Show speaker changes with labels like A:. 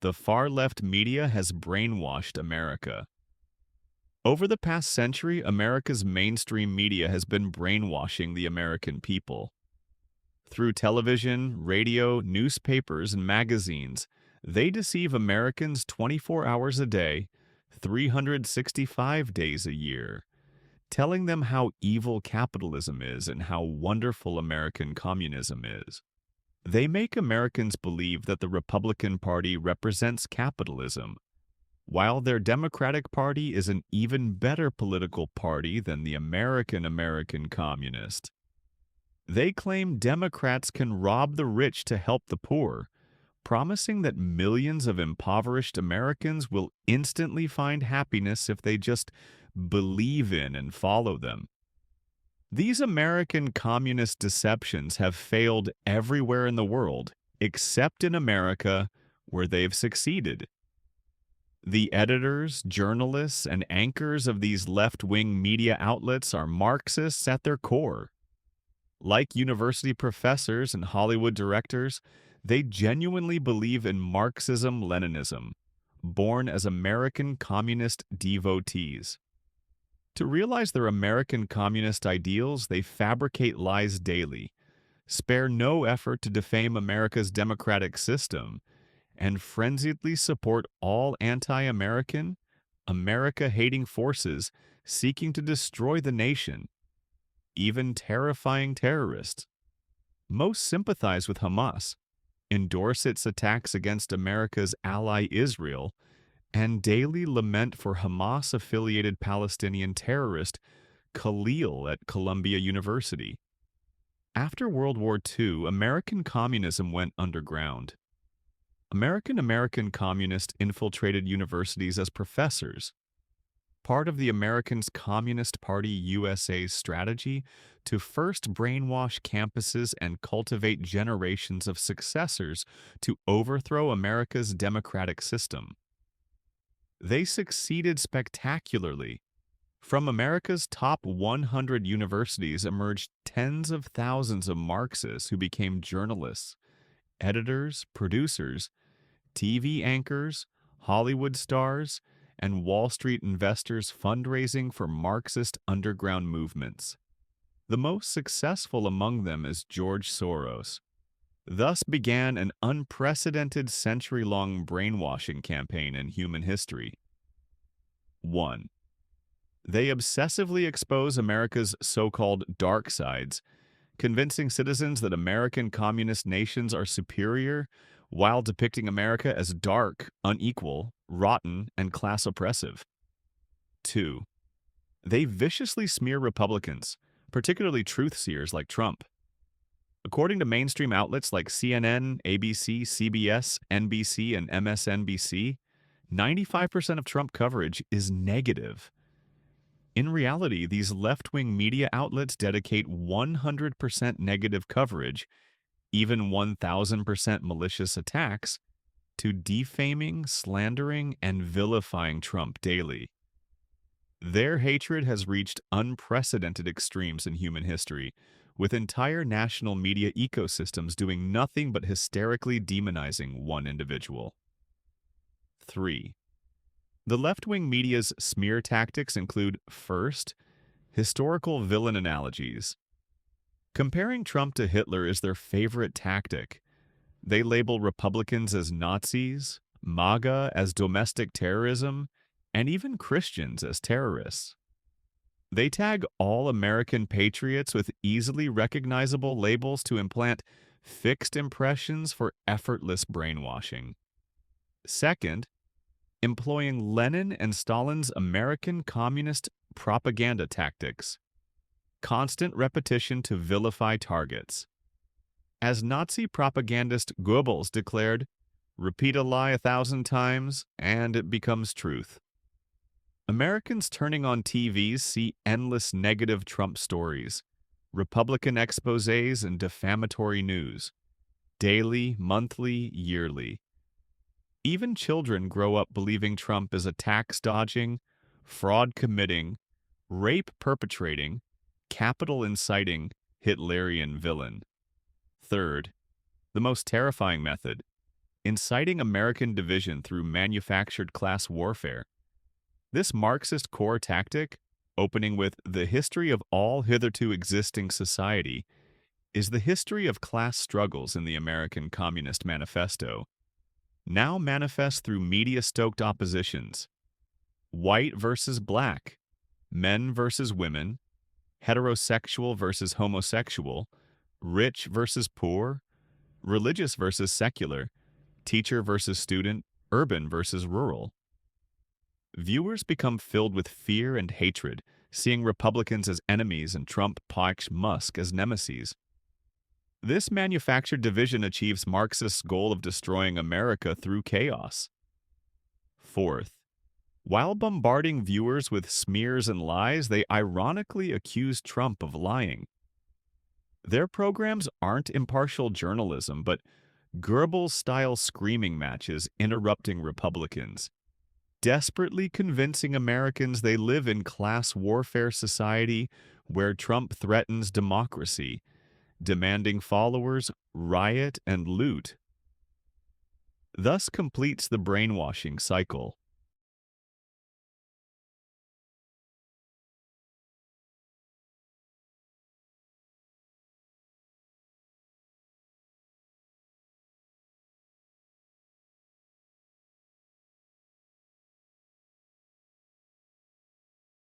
A: The far-left media has brainwashed America. Over the past century, America's mainstream media has been brainwashing the American people. Through television, radio, newspapers, and magazines, they deceive Americans 24 hours a day, 365 days a year, telling them how evil capitalism is and how wonderful American communism is. They make Americans believe that the Republican Party represents capitalism, while their Democratic Party is an even better political party than the American Communist. They claim Democrats can rob the rich to help the poor, promising that millions of impoverished Americans will instantly find happiness if they just believe in and follow them. These American communist deceptions have failed everywhere in the world, except in America, where they've succeeded. The editors, journalists, and anchors of these left-wing media outlets are Marxists at their core. Like university professors and Hollywood directors, they genuinely believe in Marxism-Leninism, born as American communist devotees. To realize their American communist ideals, they fabricate lies daily, spare no effort to defame America's democratic system, and frenziedly support all anti-American, America-hating forces seeking to destroy the nation, even terrifying terrorists. Most sympathize with Hamas, endorse its attacks against America's ally Israel, and daily lament for Hamas-affiliated Palestinian terrorist Khalil at Columbia University. After World War II, American communism went underground. American communists infiltrated universities as professors, part of the Americans' Communist Party USA's strategy to first brainwash campuses and cultivate generations of successors to overthrow America's democratic system. They succeeded spectacularly. From America's top 100 universities emerged tens of thousands of Marxists who became journalists, editors, producers, TV anchors, Hollywood stars, and Wall Street investors fundraising for Marxist underground movements. The most successful among them is George Soros. Thus began an unprecedented century-long brainwashing campaign in human history. 1. They obsessively expose America's so-called dark sides, convincing citizens that American communist nations are superior while depicting America as dark, unequal, rotten, and class-oppressive. 2. They viciously smear Republicans, particularly truth-seers like Trump. According to mainstream outlets like CNN, ABC, CBS, NBC, and MSNBC, 95% of Trump coverage is negative. In reality, these left-wing media outlets dedicate 100% negative coverage, even 1,000% malicious attacks, to defaming, slandering, and vilifying Trump daily. Their hatred has reached unprecedented extremes in human history, with entire national media ecosystems doing nothing but hysterically demonizing one individual. 3. The left-wing media's smear tactics include, first, historical villain analogies. Comparing Trump to Hitler is their favorite tactic. They label Republicans as Nazis, MAGA as domestic terrorism, and even Christians as terrorists. They tag all American patriots with easily recognizable labels to implant fixed impressions for effortless brainwashing. Second, employing Lenin and Stalin's American communist propaganda tactics. Constant repetition to vilify targets. As Nazi propagandist Goebbels declared, "Repeat a lie 1,000 times, and it becomes truth." Americans turning on TVs see endless negative Trump stories, Republican exposés, and defamatory news, daily, monthly, yearly. Even children grow up believing Trump is a tax-dodging, fraud-committing, rape-perpetrating, capital-inciting, Hitlerian villain. Third, the most terrifying method, inciting American division through manufactured class warfare. This Marxist core tactic, opening with "the history of all hitherto existing society," is the history of class struggles in the American Communist Manifesto, now manifest through media-stoked oppositions: white versus black, men versus women, heterosexual versus homosexual, rich versus poor, religious versus secular, teacher versus student, urban versus rural. Viewers become filled with fear and hatred, seeing Republicans as enemies and Trump, Pike, Musk as nemesis. This manufactured division achieves Marxist goal of destroying America through chaos. Fourth, while bombarding viewers with smears and lies, they ironically accuse Trump of lying. Their programs aren't impartial journalism, but Goebbels-style screaming matches interrupting Republicans, desperately convincing Americans they live in class warfare society where Trump threatens democracy, demanding followers riot and loot. Thus completes the brainwashing cycle.